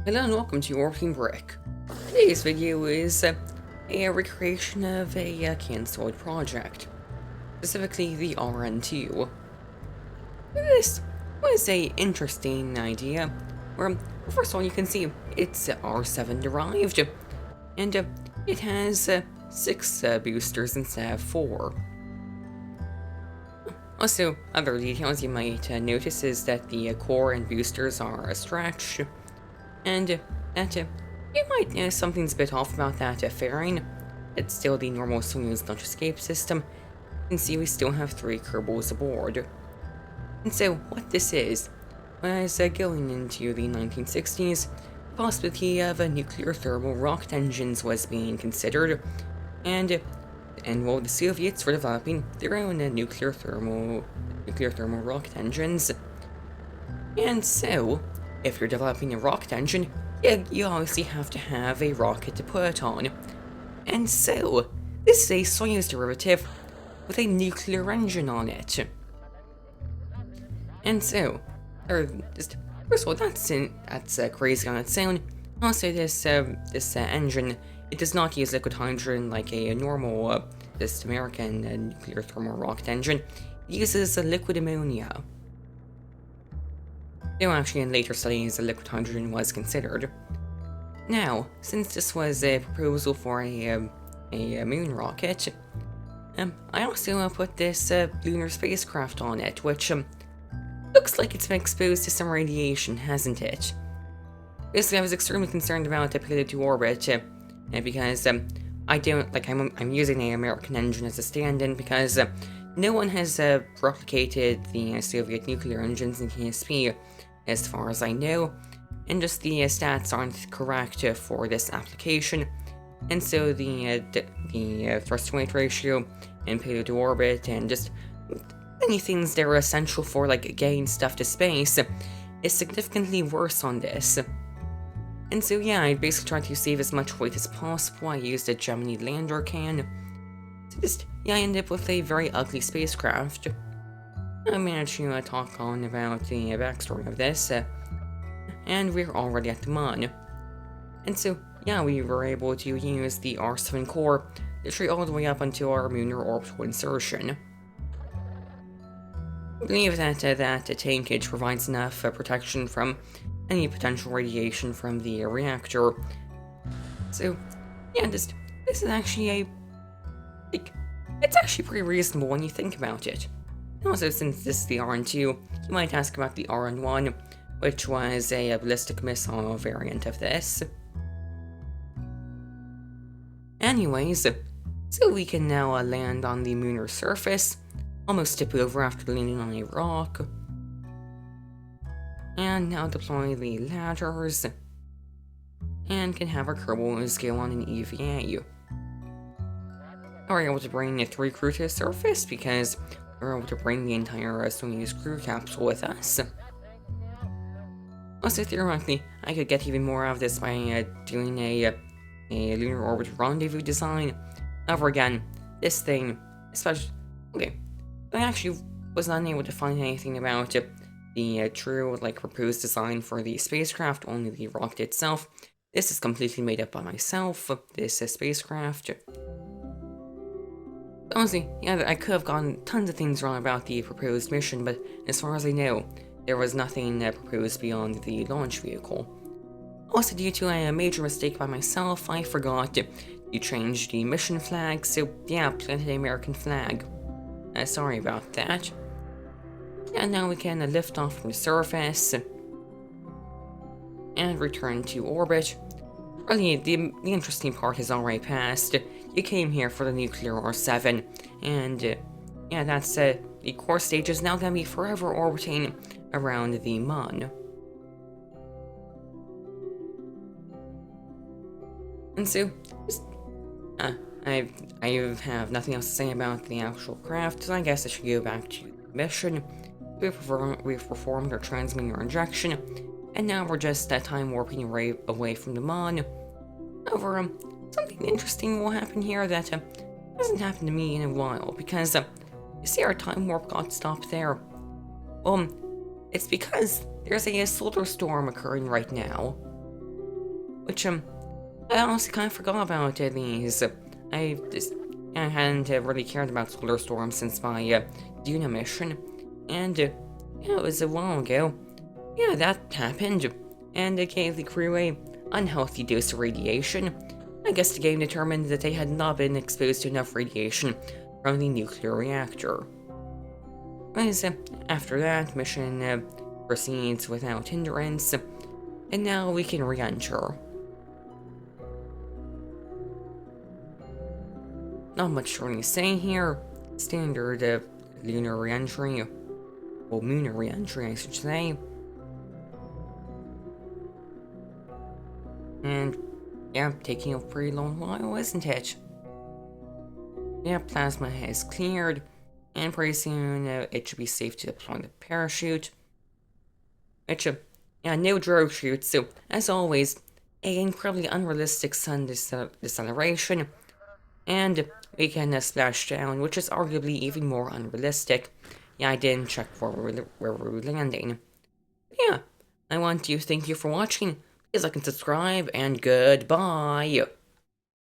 Hello and welcome to Orbiting Brick. Today's video is a recreation of a cancelled project, specifically the RN2. This was a interesting idea, where first of all you can see it's R7 derived, and it has 6 boosters instead of 4. Also, other details you might notice is that the core and boosters are stretched, and that you might notice something's a bit off about that fairing. It's still the normal Soyuz launch escape system. You can see we still have 3 Kerbals aboard. And so, what this is, was going into the 1960s, the possibility of nuclear thermal rocket engines was being considered, and well, the Soviets were developing their own nuclear thermal rocket engines. And so, if you're developing a rocket engine, you obviously have to have a rocket to put it on. And so, this is a Soyuz derivative with a nuclear engine on it. And so, first of all, that's crazy on its own. Also, this engine, it does not use liquid hydrogen like a normal, this American nuclear thermal rocket engine. It uses liquid ammonia. Though actually in later studies liquid hydrogen was considered. Now, since this was a proposal for a moon rocket, I also put this lunar spacecraft on it, which looks like it's been exposed to some radiation, hasn't it? Basically, I was extremely concerned about the payload to orbit, because I'm using an American engine as a stand-in because no one has replicated the Soviet nuclear engines in KSP, as far as I know, and just the stats aren't correct for this application, and so the thrust-to-weight ratio and payload to orbit and just many things that are essential for getting stuff to space is significantly worse on this. And so yeah, I basically tried to save as much weight as possible. I used a Gemini lander can. So I ended up with a very ugly spacecraft. I managed to talk on about the backstory of this, and we're already at the Mun. And so, yeah, we were able to use the R7 core literally all the way up until our lunar orbital insertion. I believe that that tankage provides enough protection from any potential radiation from the reactor. So, yeah, this is actually it's actually pretty reasonable when you think about it. Also, since this is the RN2, you might ask about the RN1, which was a ballistic missile variant of this. Anyways, so we can now land on the lunar surface, almost tip over after landing on a rock. And now deploy the ladders, and can have our Kerbals go on an EVA. We're able to bring the 3 crew to the surface because we're able to bring the entire Soyuz crew capsule with us. Also, theoretically, I could get even more out of this by doing a lunar orbit rendezvous design. However, again, this thing, especially, I actually was not able to find anything about the true proposed design for the spacecraft, only the rocket itself. This is completely made up by myself, this spacecraft. Honestly, yeah, I could have gotten tons of things wrong about the proposed mission, but as far as I know, there was nothing proposed beyond the launch vehicle. Also, due to a major mistake by myself, I forgot to change the mission flag, so yeah, planted an American flag. Sorry about that. And now we can lift off from the surface and return to orbit. Really, the interesting part has already passed. You came here for the nuclear R7, and yeah, that's the core stage is now going to be forever orbiting around the Mun. And so, I have nothing else to say about the actual craft, so I guess I should go back to the mission. We've performed our transmitter injection, and now we're just time warping away from the Mun. However, something interesting will happen here that hasn't happened to me in a while, because you see our time warp got stopped there. It's because there's a solar storm occurring right now. which, I honestly kind of forgot about these. I hadn't really cared about solar storms since my Duna mission, and yeah, it was a while ago. Yeah, that happened, and it gave the crew a unhealthy dose of radiation. I guess the game determined that they had not been exposed to enough radiation from the nuclear reactor. As after that, mission proceeds without hindrance, and now we can re-enter. Not much to really say here. Standard lunar re-entry, well, lunar re-entry, I should say. And yeah, taking a pretty long while, isn't it? Yeah, plasma has cleared, and pretty soon it should be safe to deploy the parachute. Yeah, no drogue chute, so as always, an incredibly unrealistic sun deceleration, and we can splash down, which is arguably even more unrealistic. Yeah, I didn't check where we were landing. Yeah, I want to thank you for watching. Please like and subscribe, and goodbye.